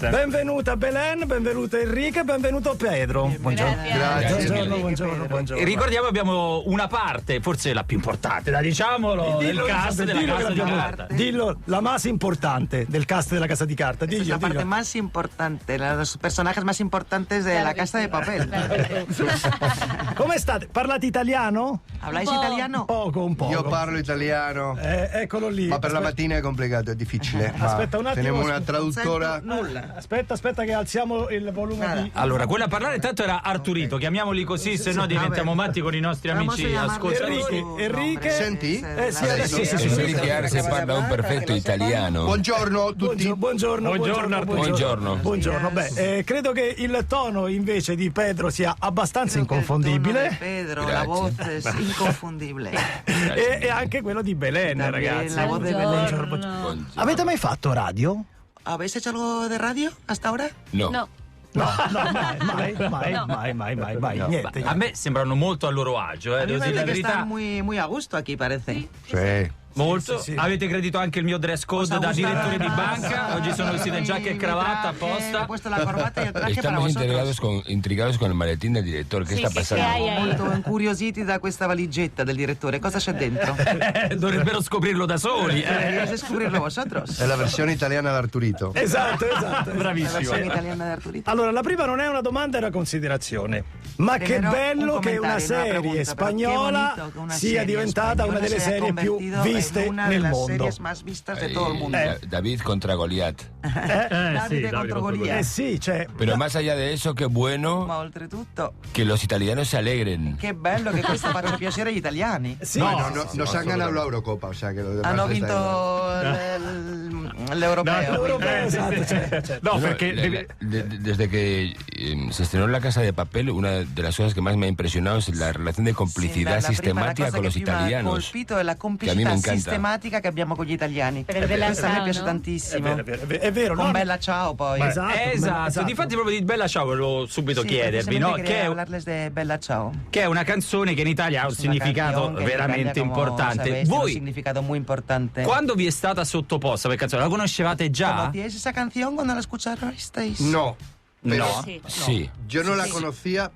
Grazie. Benvenuta Belen, benvenuto Enrico e benvenuto Pedro. Buongiorno. Grazie. Buongiorno. Ricordiamo abbiamo una parte, forse la più importante, diciamolo, del cast della Casa di Carta. Dillo, la más importante del cast della Casa di Carta. Es la parte más importante, los personajes más importantes de la Casa de Papel. Come state? Parlate italiano? ¿Habláis italiano? Un poco. Io parlo italiano. Eccolo lì. Ma per la mattina è complicato, è difficile. Aspetta un attimo. Teniamo una traduttora. Nulla. Aspetta che alziamo il volume di... Allora, quella a parlare intanto era Arturito, chiamiamoli così, se no diventiamo matti con i nostri amici ascoltatori. Enrique. Senti? Sì. Enrique Arce parla un perfetto italiano. Buongiorno a tutti. Buongiorno. Beh, credo che il tono invece di Pedro sia abbastanza inconfondibile. Pedro, Grazie. la voz es inconfondibile. E anche quello di Belen, ragazzi. La voz de Belén. Buongiorno. Avete mai fatto radio? ¿Habéis hecho algo de radio hasta ahora? No. No, mai, niente. A me sembrano molto a loro agio, A mí devo me dire la parece que verità. están muy a gusto aquí, parece. Sì. Molto. Sì. Avete gradito anche il mio dress code Cosa da gusta direttore di más? banca? Oggi sono vestito in giacca e cravatta He apposta. puesto la corbata y el traje para Estamos vosotros. intrigados con el maletín del director. ¿Qué está pasando? Molto incuriositi da questa valigetta del direttore. Cosa c'è dentro? Dovrebbero scoprirlo da soli. Deberíais descubrirlo vosotros. È la versione italiana d'Arturito. Esatto. La Bravissimo. versione italiana di Arturito. Allora, la prima non è una domanda, è una considerazione. Ma che Primero, bello un che una comentario, una serie pregunta, però spagnola che bonito che una sia serie diventata una spagnola delle se haya serie più convertido viste en una nel de las mondo. series más vistas de todo el mundo. David contra Goliat. Davide contro Goliat. Sì, cioè. Pero más allá de eso, qué bueno Ma oltretutto, que los italianos se alegren. che bello che questo faccia piacere agli italiani. Sì, Bueno, nos han ganado la Eurocopa, o sea que lo demás Hanno está vinto l'europeo. L'europeo, esatto. Cioè. No, Bueno, perché desde que se estrenó La Casa de Papel, una de las cosas que más me ha impresionado es la relación de complicidad Sì, la prima sistemática cosa con los che più mi ha italianos. colpito è la a me complicità me encanta. sistematica che abbiamo con gli italiani. Per il Bella Questa a me Ciao, piace no? tantissimo. È vero, Con no? Bella Ciao poi. Esatto. Difatti proprio di Bella Ciao volevo subito Sì, chiedervi, no? precisamente quería hablarles de Bella Ciao. Che è una canzone che in Italia ha un Es una significato canción que en veramente Italia, como importante. sabéis, tiene un Voi, significato muy importante. quando vi è stata sottoposta per canzone, la conoscevate già? ¿Conocíais esa canción cuando la escuchasteis? No. Pero No. Sí. yo no la conocía,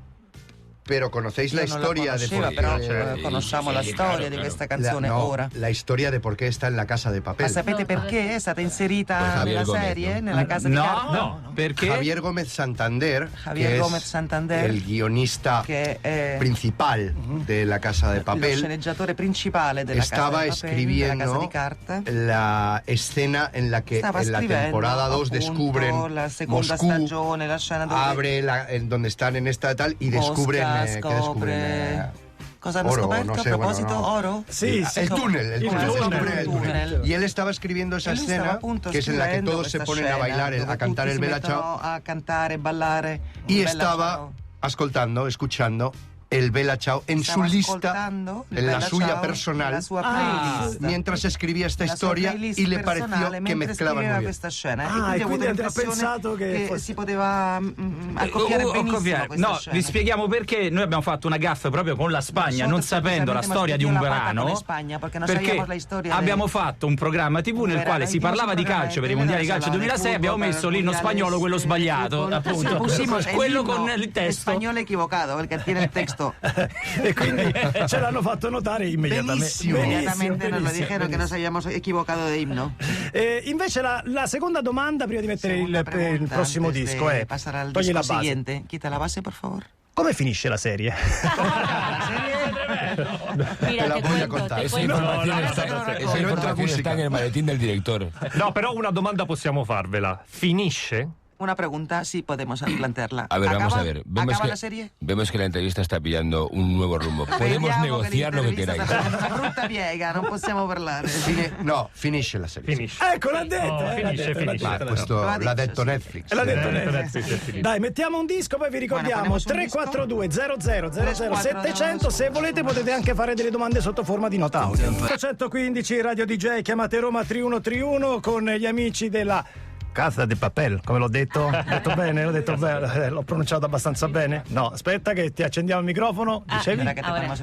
pero conocéis la Io non historia la de conosceva, por però qué. conosciamo la storia di questa canzone ora. la historia de por qué está en la Casa de Ma Papel. sapete perché è stata inserita Javier nella Gómez, serie, no? nella casa di carta? No, perché? Javier Gómez Santander, Javier que Gómez es Santander, el guionista che è principal de la Casa de lo Papel, sceneggiatore principale della estaba casa di Papel, della casa escribiendo di carta. la escena en la que Stava en la scrivendo, temporada 2 appunto, descubren la seconda Moscú, stagione, la scena dove abre en donde están en esta tal y Mosca descubren que descubren scopre. Cosa hanno oro, scoperto no sé, a proposito? bueno, no. Oro? Sì, el túnel, Il descubren el túnel. túnel. Y él estaba escribiendo esa E lui stava escena appunto que es en la que scrivendo todos se questa ponen a scena, bailar, dove a cantar tutti el si Bella mettono Ciao, a cantare e ballare y il Bella estaba Ciao. ascoltando, escuchando el Bella Ciao en su Stava lista, ascoltando il en la Bella suya Ciao, personal, la sua playlist. mientras escribía esta La sua historia playlist y le pareció personale que mentre mezclaban scriveva muy bien. questa scena Ah, e quindi e ho avuto quindi ha l'impressione pensato che fosse- si poteva accoppiare benissimo questa No, scena. vi spieghiamo perché noi abbiamo fatto una gaffa proprio con la Spagna, non Nosotros sapendo la precisamente storia di un hemos metido la pata brano. con España, porque no perché sabíamos la historia de- abbiamo fatto un programma TV nel verano, quale si hicimos parlava un di programma calcio per i de mondiali di tele, calcio de 2006, fútbol, abbiamo para messo los l'inno mundiales spagnolo, quello de sbagliato, fútbol. appunto. Pusimos el quello himno con il testo. español equivocado, el que tiene el texto. E quindi ce l'hanno fatto notare immediatamente. Benissimo. Inmediatamente nos lo benissimo, dijeron que nos habíamos equivocado de himno. Invece la seconda domanda prima di mettere Segunda il pregunta, prossimo antes disco de è pasar al togli disco la base. siguiente. Quita la base, por favor. Come finisce la serie? Mira, Te la te voy a cuento, contar. te Esa cuento. información, no, está, no, no, esa no, información está en el maletín del director. No, però una domanda possiamo farvela. Finisce? Una pregunta, sí podemos plantearla. A ver, vamos ¿Acaba- a ver. ¿Acaba la serie? Vemos que la entrevista está pillando un nuevo rumbo. Podemos Vediamo negociar lo que l'intervista queráis. sta facendo una brutta piega, non possiamo parlare. No, finisce la serie. Finisce. Ecco, l'ha detto. Oh, l'ha finisce, detto, l'ha finisce. detto, l'ha Questo Lo ha l'ha detto, detto sì. Netflix. L'ha detto Netflix, Netflix. è finito. Dai, mettiamo un disco, poi vi ricordiamo Bueno, ponemos un 342 00 700. Se volete potete anche fare delle domande sotto forma di nota audio. 815 Radio DJ, chiamate Roma 3131 con gli amici della Casa de Papel, come l'ho detto? Ho detto bene? L'ho detto bene? L'ho pronunciato abbastanza bene? No, aspetta che ti accendiamo il microfono. Dicevi?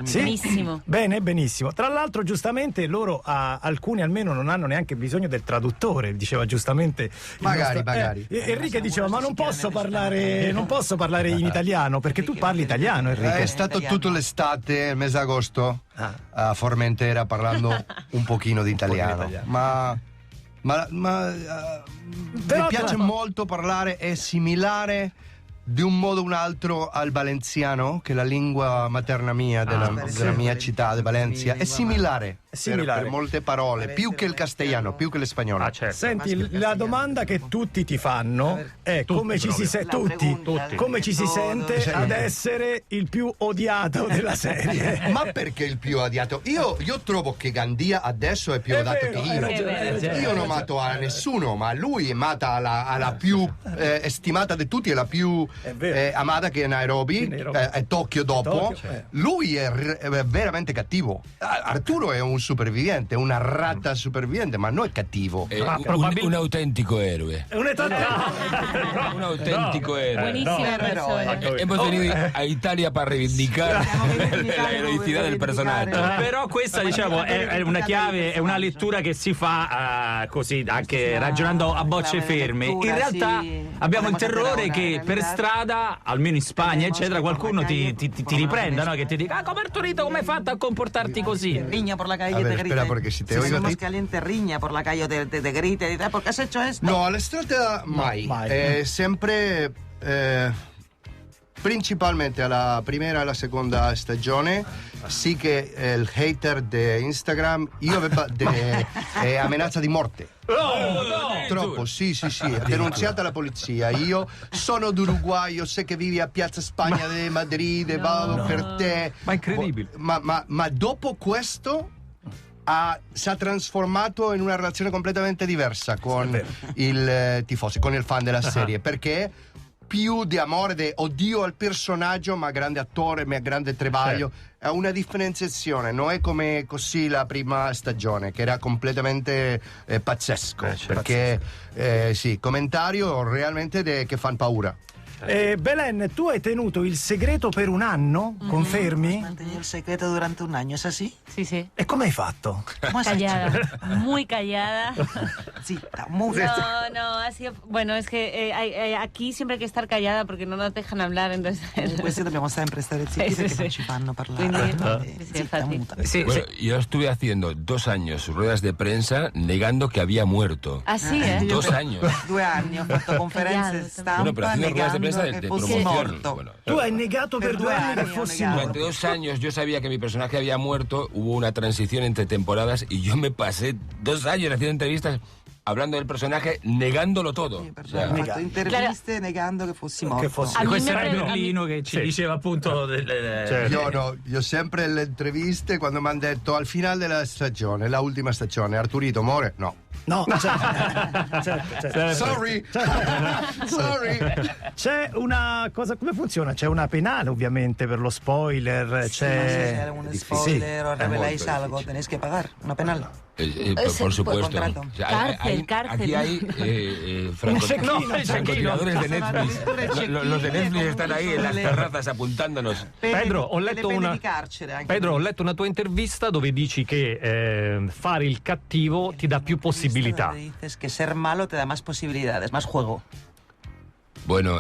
Sì? Benissimo. Bene, benissimo. Tra l'altro, giustamente, loro alcuni almeno non hanno neanche bisogno del traduttore, diceva giustamente. Magari. Enrique diceva, ma non posso parlare in italiano, perché tu parli italiano, Enrique. È stato tutto l'estate, il mese d'agosto, a Formentera parlando un pochino di italiano. Ma mi piace molto parlare, è similare di un modo o un altro al valenziano, che è la lingua materna mia della mia città di Valencia, è similare. Per molte parole, più che il castellano, più che l'espagnolo. Certo. Senti, la domanda che tutti ti fanno è come ci si sente ad essere il più odiato della serie. Ma perché il più odiato? Io trovo che Gandia adesso è più odiato che io. Io non mato a nessuno, ma lui è mata alla più stimata di tutti, è la più amata, che è Nairobi, è Tokyo dopo. Lui è veramente cattivo. Arturo è un supervivente, una rata supervivente, ma non è cattivo. Un autentico eroe. Un autentico eroe. Buonissima persona. Hemos venido a Italia para reivindicar la eroicidad del personaggio. Però questa, diciamo, è una chiave, è una lettura che si fa così, anche ragionando a bocce ferme. In realtà abbiamo il terrore che per strada, almeno in Spagna, eccetera, qualcuno ti riprenda, no? Che ti dica, come Arturito, come hai fatto a comportarti così? Riña por la calle, A ver, te grite. espera, porque si te Si oigo a somos ti- caliente, riña por la calle, te grite, ¿por qué has hecho esto? No, alle strade mai. mai. Sempre principalmente alla prima e alla seconda stagione sì che il hater di Instagram io avevo amenazza di morte. Troppo, sì, denunziata alla polizia. Io sono d'Uruguay, io so che vivi a Piazza Spagna di Madrid, vado per te. Ma incredibile. Ma dopo questo si è trasformato in una relazione completamente diversa con il tifoso, con il fan della serie, perché più di amore, di odio al personaggio, ma grande attore, ma grande travaglio. È una differenziazione, non è come così la prima stagione, che era completamente pazzesco, perché sì, commentario realmente che fanno paura. Belen, tu hai tenuto il segreto per un anno, confermi? Mantener el secreto durante un año, ¿es así? Sí, sí. E come hai fatto? ¿Cómo has Callada, hecho? muy callada. Zita, muy No, ha sido... Bueno, es que aquí siempre hay que estar callada porque no nos dejan hablar, entonces... Questo dobbiamo sempre stare zitti Sì, perché sì. non ci fanno parlare. Quindi, sì, Zitta, infatti. muta. Bueno, yo estuve haciendo 2 años ruedas de prensa negando que había muerto. Ah, sì, eh? 2 años. 2 anni ho fatto conferenze Bueno, pero stampa haciendo ruedas de negando prensa che de fossi promoción. morto. Bueno, Tu hai negato per Per 2 2 anni che anni ho fossi negato. morto. durante 2 años yo sabía que mi personaje había muerto, hubo una transición entre temporadas y yo me pasé 2 años haciendo entrevistas hablando del personaje, negándolo todo. Per O sea, ho fatto interviste negando che fossi morto. Che fossi- A mí Questo me era pre- Berlino che ci diceva appunto Io sempre le interviste quando mi hanno detto al finale della stagione, la ultima stagione, Arturito muore? No. No, certo. Sorry. C'è una cosa, come funziona? C'è una penale ovviamente per lo spoiler, Si era un spoiler o reveláis algo, tenéis que pagar una penal. por supuesto. contrato. O sea, Cárcel. aquí hay francotiradores de Netflix. Los de Netflix están ahí en las terrazas apuntándonos. Pedro, ho letto pene una- di carcere anche. Pedro, ho letto una tua intervista dove dici che fare il cattivo ti dà più possibilità. Dices que ser malo te da más posibilidades, más juego. Bueno,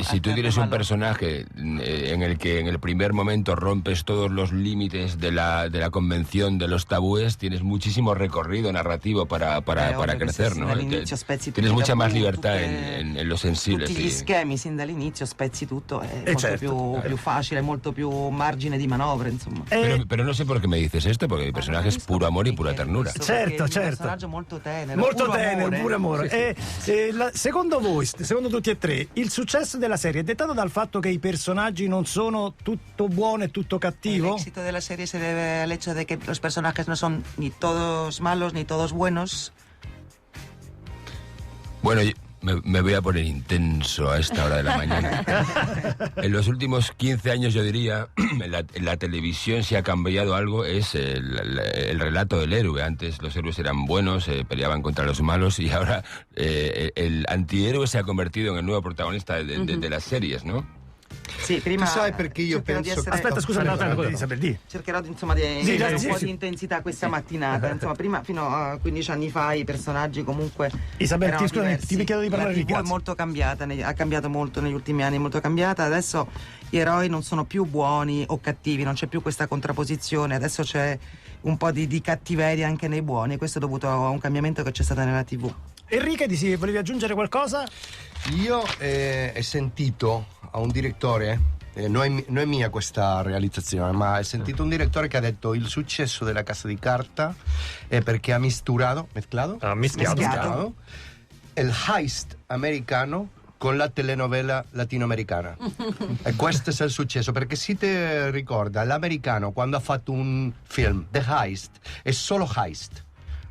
si tú tienes un malo. personaje en el que en el primer momento rompes todos los límites de la convención, de los tabúes, tienes muchísimo recorrido narrativo para ovvio che crecer, se ¿no? dall'inizio spezzi Tienes tutti i mucha más tabù, libertad tutte- en lo sensible. Tutti gli Sí. schemi sin dall'inizio spezzi tutto, è molto certo. più facile, molto più margine di manovra, insomma. Pero no sé por qué me dices esto, porque mi personaje es puro amor y pura ternura. Certo, Un certo. personaggio molto tenero. Molto puro tenero, amore. pure amore. Secondo voi, secondo tutti e tre, il successo della serie è dettato dal fatto che i personaggi non sono tutto buono e tutto El cattivo? éxito de la serie se debe al hecho de que los personajes no son ni todos malos ni todos buenos. Bueno, me voy a poner intenso a esta hora de la mañana. En los últimos 15 años, yo diría, en la televisión si ha cambiado algo es el relato del héroe. Antes los héroes eran buenos, peleaban contra los malos, y ahora el antihéroe se ha convertido en el nuevo protagonista de las series, ¿no? Sì, prima Tu sai perché io cercherò di penso- essere- Aspetta, scusa, Isabel, di. Cercherò insomma di Sì, avere un sì, po' sì. di intensità questa mattinata. Insomma, prima fino a 15 anni fa i personaggi comunque Isabel, erano scusami, diversi. ti chiedo di parlare La di TV è cazzo. molto cambiata, ha cambiato molto negli ultimi anni, è molto cambiata. Adesso gli eroi non sono più buoni o cattivi, non c'è più questa contrapposizione. Adesso c'è un po' di cattiveria anche nei buoni, questo è dovuto a un cambiamento che c'è stato nella TV. Enrique, volevi aggiungere qualcosa? Io ho sentito a un direttore, non è mia questa realizzazione, ma ho sentito un direttore che ha detto il successo della Casa di Carta è perché ha mischiato Mischiato. il heist americano con la telenovela latinoamericana. E questo è il successo, perché si ti ricorda, l'americano quando ha fatto un film, The Heist, è solo heist.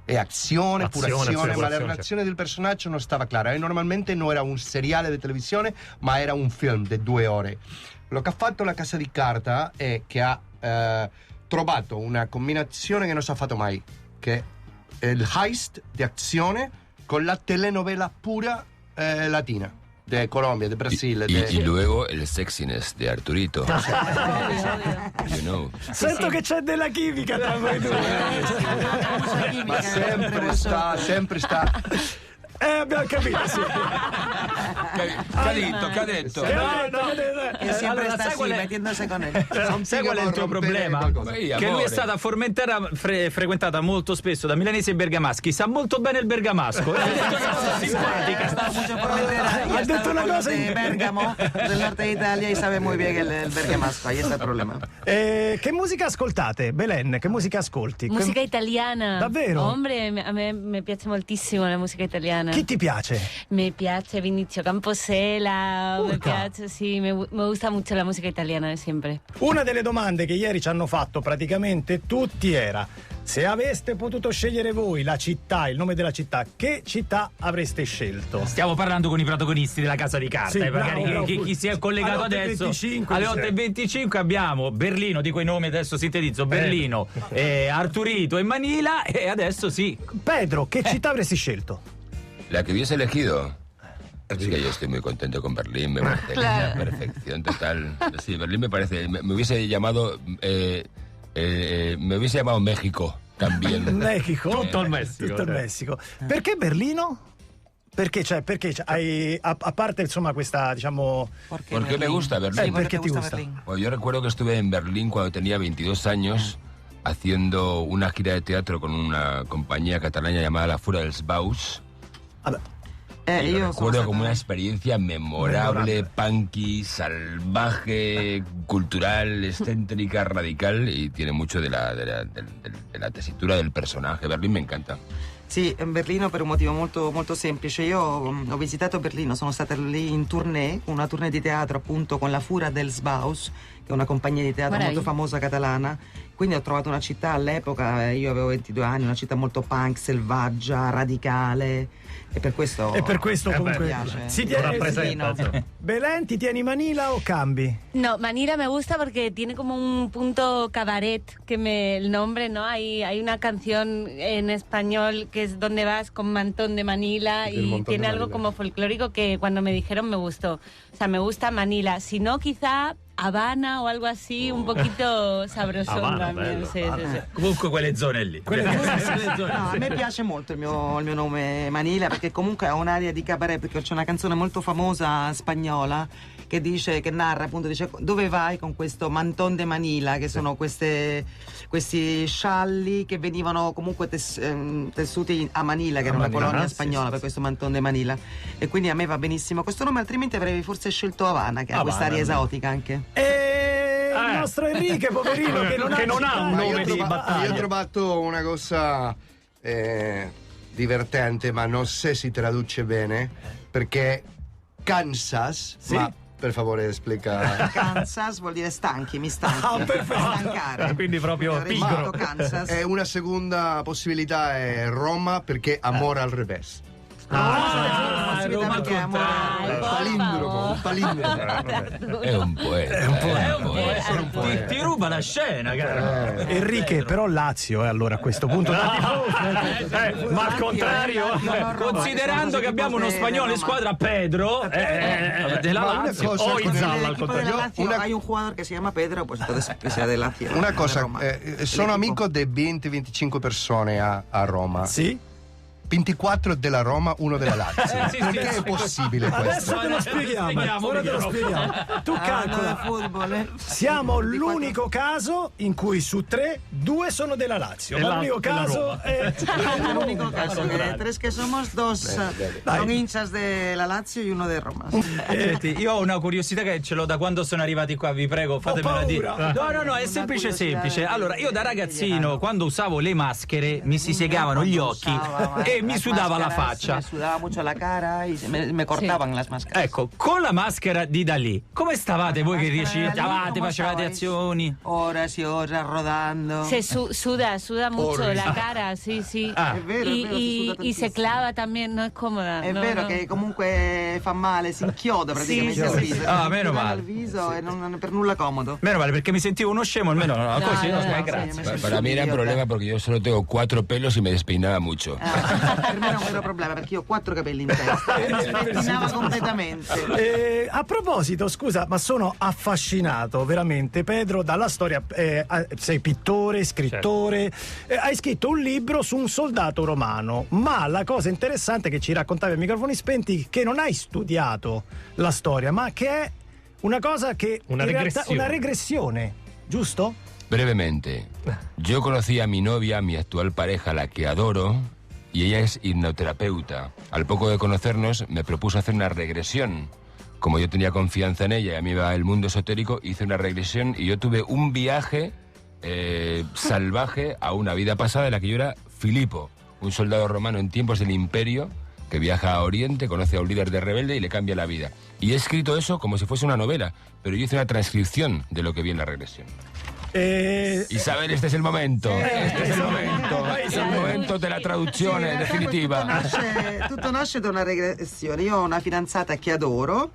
È azione, pura azione, ma la relazione del personaggio non stava clara. E normalmente non era un seriale di televisione, ma era un film di 2 ore. Lo che ha fatto la Casa di Carta è che ha trovato una combinazione che non si è fatto mai, che è il heist di azione con la telenovela pura latina, de Colombia, de Brasile. Y luego el sexiness de Arturito. You know. Sento che c'è della chimica tra voi due. Ma sempre sta. Abbiamo capito, sì. Che ha detto? Che sempre sta sai qual è- metiéndose con él. Sai qual è il tuo problema? Che lui è stato a Formentera frequentata molto spesso da milanesi e bergamaschi, sa molto bene il bergamasco. Ha detto una cosa simpatica. Estaba mucho en Formentera y Ha ha detto estado una con los cosa de in- Bergamo, del norte de Italia, y sabe muy bien el bergamasco. Ahí está el problema. Che musica ascoltate? Belen, che musica ascolti? Música italiana. Davvero? Hombre, a me mi piace moltissimo la musica italiana. Chi ti piace? Me piace Vinicio Camposela, me piace, sì, me gusta mucho la musica italiana de siempre. Una delle domande che ieri ci hanno fatto praticamente tutti era: se aveste potuto scegliere voi la città, il nome della città, che città avreste scelto? Stiamo parlando con i protagonisti della Casa di Carta, Sì, magari bravo, chi si è collegato alle adesso 8:25, alle dice. 8:25 abbiamo Berlino, dico i nomi adesso sintetizzo, Berlino, Arturito e Manila, e adesso sì. Pedro, che città avresti scelto? La que hubiese elegido. Es que yo estoy muy contento con Berlín, me parece la perfección total. Sí, Berlín me parece. Me hubiese llamado. Me hubiese llamado México también. Mexico? Tutto il Messico. Tutto il Messico. Perché Berlino? Perché hai, a parte insomma questa, diciamo... ¿Por qué me gusta Berlín? ¿por qué te gusta? Bueno, yo recuerdo que estuve en Berlín cuando tenía 22 años haciendo una gira de teatro con una compañía catalana llamada La Fura dels Baus. Vabbè. Y lo Io sono recuerdo stata- como una experiencia memorable, punky, salvaje, cultural, excéntrica, radical, y tiene mucho de la tesitura del personaje. Berlín me encanta. Sì, Berlino per un motivo molto, molto semplice. Io ho visitato Berlino, sono stata lì in tournée, una tournée di teatro appunto con la Fura dels Baus, che è una compagnia di teatro Meraviglia. molto famosa catalana. Quindi ho trovato una città all'epoca, io avevo 22 anni, una città molto punk, selvaggia, radicale, e per questo comunque mi piace. si Lo tiene, rappresenta, insomma. Belen, ti tieni Manila o cambi? No, Manila me gusta porque tiene como un punto cabaret, el nombre, ¿no? Hay una canción en español que es Donde vas con Mantón de Manila El y Montón tiene de algo Manila. como folclórico que cuando me dijeron me gustó. O sea, me gusta Manila. Si no, quizá Habana o algo así, un poquito sabrosón Habana, también. bello. Sí, sí, sí. Comunque quelle zone lì. No, a me piace molto il mio nome Manila, perché comunque ha un'aria di cabaret, perché c'è una canzone molto famosa spagnola che dice, che narra appunto, dice dove vai con questo Mantón de Manila, che sono questi scialli che venivano comunque tessuti a Manila, che era una Manila, colonia sì, spagnola, sì, per questo Mantón de Manila, e quindi a me va benissimo questo nome, altrimenti avrei forse scelto Havana, che ha quest'aria esotica anche. E il nostro Enrique, poverino, che non ha un Ma nome io ho di io ho battaglia. trovato una cosa divertente, ma non so se si traduce bene, perché Kansas, ma per favore spiega. Kansas vuol dire stanchi, mi stanchi. Ah, perfetto. Stancare. Quindi proprio Avrei pigro. scelto Kansas. E una seconda possibilità è Roma, perché amore al revés. Roma al contrario. Un palindromo. È un poeta. Ti ruba la scena, cara. Enrique, però Lazio allora a questo punto Ma al contrario, Considerando che abbiamo uno spagnolo in squadra, Pedro, della Ma una Lazio. cosa, o Inzalla al Equipo de la contrario. Lazio hay un jugador que se llama Pedro, pues entonces que sea de Lazio. Una de cosa, Roma. sono L'equipo. amico di 20-25 persone a Roma. Sì? 24 della Roma, uno della Lazio. Sì, Perché sì, è possibile questo? Adesso te lo spieghiamo. Ora te lo spieghiamo. Tu Ah, no, calcola. de fútbol, Siamo l'unico caso in cui su 3, 2 sono della Lazio. Ma l'unico caso è El único caso, que de tres que somos, dos son hinchas de la Lazio y uno de Roma. Senti, io ho una curiosità che ce l'ho da quando sono arrivati qua, vi prego, fatemela dire. paura. No, è semplice, curiosità semplice. Allora, io da ragazzino, quando usavo le maschere, mi si segavano gli occhi e mi sudava la faccia. Me sudaba mucho la cara y me cortaban las máscaras. Ecco, con la maschera di Dalì, come stavate voi che recitavate, ¿Cómo facevate estabais? azioni? Horas y horas rodando. Se suda mucho la cara, sí, sí. Ah. È vero, si suda Y se tantissimo. clava también, no es cómoda. È no, vero no. che comunque fa male, si inchioda praticamente al viso. Ah, meno Si male. al viso e non è per nulla comodo. Meno male, perché mi sentivo uno scemo, almeno così, no, no, grazie. Para mí era un problema porque yo solo tengo 4 pelos y me despeinaba mucho. Per me era un vero problema perché io ho 4 capelli in testa e mi spettinava completamente. A proposito, scusa, ma sono affascinato veramente, Pedro, dalla storia. Sei pittore, scrittore, hai scritto un libro su un soldato romano, ma la cosa interessante che ci raccontavi a microfoni spenti che non hai studiato la storia, ma che è una cosa che Una in realtà regressione. una regressione, giusto? Brevemente, yo conocí a mi novia, mi actual pareja, la que adoro, y ella es hipnoterapeuta. Al poco de conocernos me propuso hacer una regresión. Como yo tenía confianza en ella y a mí iba el mundo esotérico, hice una regresión y yo tuve un viaje salvaje a una vida pasada en la que yo era Filipo, un soldado romano en tiempos del Imperio que viaja a Oriente, conoce a un líder de rebelde y le cambia la vida. Y he escrito eso como si fuese una novela, pero yo hice una transcripción de lo que vi en la regresión. Isabel, este es el momento. Este es el momento. Es el momento della traduzione definitiva. Tutto nasce da una regressione. Io ho una fidanzata che adoro,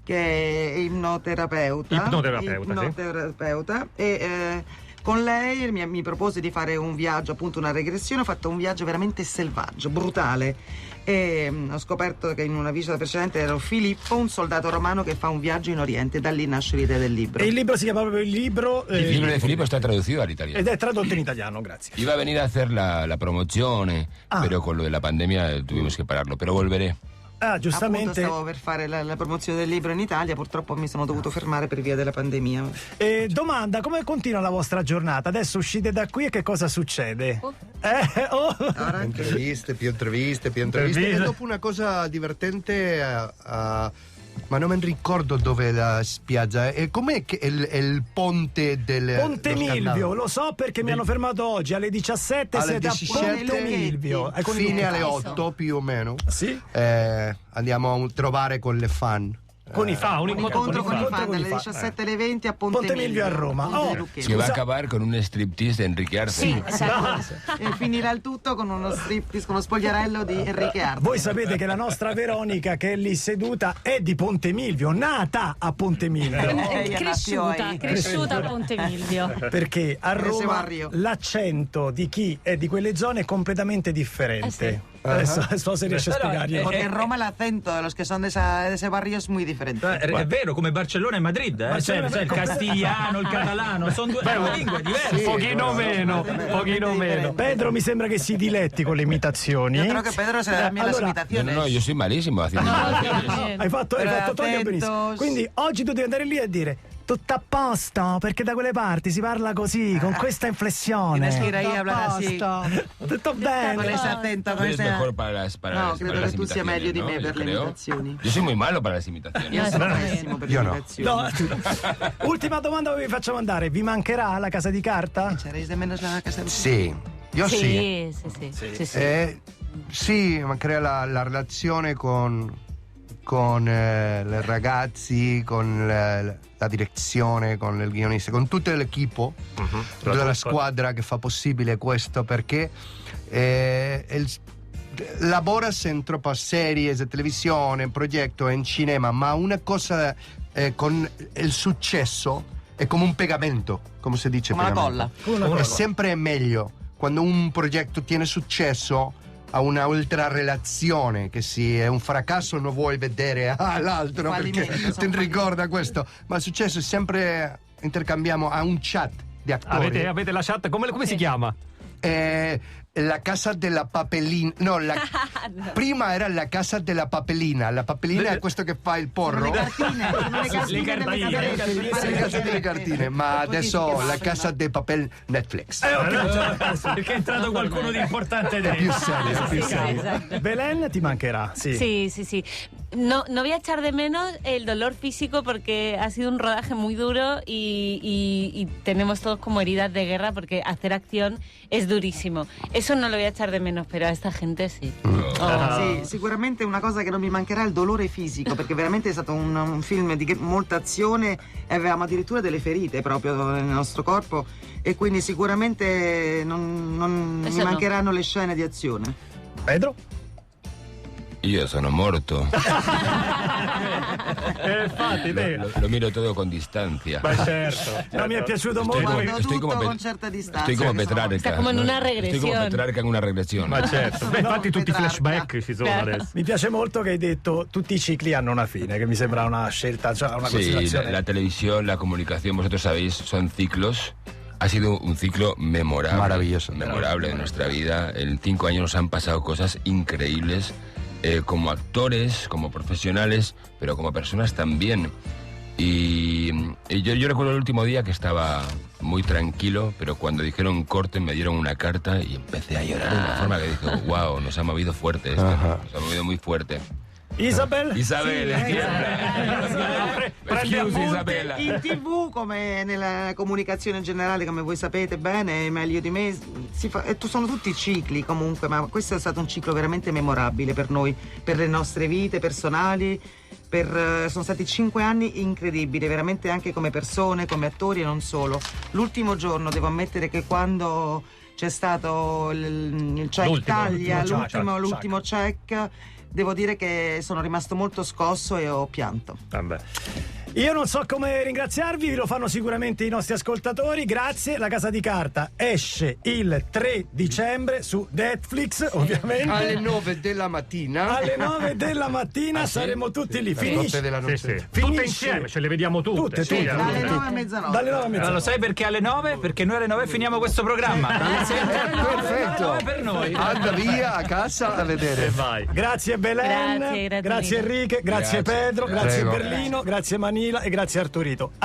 che è ipnoterapeuta. Ipnoterapeuta, e con lei mi propose di fare un viaggio, appunto una regressione. Ho fatto un viaggio veramente selvaggio, brutale. E ho scoperto che in una visita precedente ero Filippo, un soldato romano che fa un viaggio in Oriente. Da lì nasce l'idea del libro. E il libro si chiama proprio il libro. Il libro de Filippo está traducido al italiano. Ed è tradotto in italiano, grazie. Iba a venir a hacer la promozione, pero con lo de la pandemia tuvimos que pararlo. Pero volveré. Appunto Giustamente. stavo per fare la promozione del libro in Italia, purtroppo mi sono dovuto fermare per via della pandemia. Domanda, come continua la vostra giornata? Adesso uscite da qui e che cosa succede? Ora Interviste, più interviste. E dopo una cosa divertente, ma non mi ricordo dove è la spiaggia. E com'è che è il ponte del Ponte lo Milvio, scandalo? lo so perché mi hanno fermato oggi alle 17 Alle siete 17, a Ponte Milvio. Con i Fine alle Lucchesi. 8 più o meno. Sì? Andiamo a trovare con le fan. Con i fan. un un incontro con i fan con i dalle fan. 17 alle 20 a Ponte, Ponte Milvio a Roma. Ponte Oh, dei Lucchesi. Que va a acabar con un striptease de Enrique Arce. Sí, exacto. E finirà il tutto con uno striptease, con uno spogliarello di Enrique Arce. Voi sapete che la nostra Veronica che è lì seduta è di Ponte Milvio, nata a Ponte Milvio. Cresciuta a Ponte Milvio. Perché a Ese Roma barrio. l'accento di chi è di quelle zone è completamente differente. Adesso non so se riesce a spiegarglielo. Porque en Roma el acento de los que son de ese barrio es muy diferente. È vero, come Barcellona e Madrid, cioè, il castigliano, il catalano, sono due lingue diverse. Pochino meno. Pedro mi sembra che si diletti con le imitazioni. Yo creo que Pedro se le da bien las Allora, No, imitaciones. no, yo soy malísimo haciendo imitaciones. Hai fatto Però Tonio benissimo. atentos. Quindi oggi tu devi andare lì e dire tutto a posto, perché da quelle parti si parla così, con questa inflessione. Tienes que ir ahí a hablar así. Tutto Con bene. ese acento, Tú con eres ese... mejor para las No, credo para las che tu sia imitaciones, meglio di ¿no? me Yo per le creo. imitazioni. Yo soy muy malo para las imitaciones. Io sono bravissimo per le Io no. imitazioni. Ultima domanda che vi facciamo andare. Vi mancherà la casa di carta? ¿Echaréis de menos la casa de Sì, io sì. Sí. Sì, ma crea la relazione con i ragazzi, con la direzione, con il guionista, con tutto l'equipo della squadra che fa possibile questo, perché lavora in troppa serie, televisione, progetto in cinema, ma una cosa con il successo è come un pegamento, come si dice, come una colla. È sempre meglio quando un progetto tiene successo a un'altra relazione, che è un fracasso non vuoi vedere l'altro perché ti ricorda questo, ma il successo è sempre intercambiamo a un chat di attori. Avete la chat, come si chiama? La casa della papelina, no, prima era la casa della papelina. La papelina è questo che fa il porro. Le case delle cartine, ma adesso la casa dei papel Netflix. Perché è entrato qualcuno di importante dentro. È più serio. Exacto. Belén ti mancherà, sí. Sí. No voy a echar de menos el dolor físico porque ha sido un rodaje muy duro y tenemos todos como heridas de guerra porque hacer acción es durísimo. Eso no lo voy a echar de menos, pero a esta gente sì. Sì, sicuramente una cosa che non mi mancherà è il dolore fisico, perché veramente è stato un film di molta azione e avevamo addirittura delle ferite proprio nel nostro corpo, e quindi sicuramente non mi mancheranno le scene di azione. Pedro? Io sono morto. Infatti, lo miro todo con distancia. Ma certo. No, mi è piaciuto Estoy molto. como- estoy como con Pet- certa distanza. Estoy como Petrarca. Está como en una regresión. Estoy come Petrarca in una regressione. Ma certo. Beh, infatti tutti i Petrarca. flashback ci sono adesso. Mi piace molto che hai detto tutti i cicli hanno una fine, che mi sembra una scelta, cioè una Sí, considerazione. la televisión, la comunicación, vosotros sabéis, son ciclos. Ha sido un ciclo memorable. Maravilloso. Memorable en nuestra vida. En 5 años nos han pasado cosas increíbles, como actores, como profesionales, pero como personas también. Y yo recuerdo el último día que estaba muy tranquilo, pero cuando dijeron corte me dieron una carta y empecé a llorar de una forma que dije, wow, nos ha movido fuerte esto, nos ha movido muy fuerte. Isabel? Excuse, Isabella. In TV, come nella comunicazione in generale, come voi sapete bene, meglio di me, sono tutti cicli comunque, ma questo è stato un ciclo veramente memorabile per noi, per le nostre vite personali. Sono stati 5 anni incredibili, veramente, anche come persone, come attori e non solo. L'ultimo giorno, devo ammettere che quando c'è stato il check taglia, l'ultimo check, devo dire che sono rimasto molto scosso e ho pianto. Vabbè. Io non so come ringraziarvi, vi lo fanno sicuramente i nostri ascoltatori. Grazie. La Casa di Carta esce il 3 dicembre su Netflix, ovviamente. Alle 9 della mattina. Alle 9 della mattina saremo tutti lì. Notte della notte. Sì. Tutte insieme, ce le vediamo tutte. Tutte. Dalle 9 a mezzanotte. Dalle 9 a Ma mezzanotte. lo sai perché alle 9? Perché noi alle 9 finiamo questo programma. Perfetto. Per noi. Anda via a casa a vedere. E vai. Grazie Belen, Grazie grazie Enrique, grazie Grazie. Pedro, grazie Prego. Berlino, grazie Manila e grazie Arturito.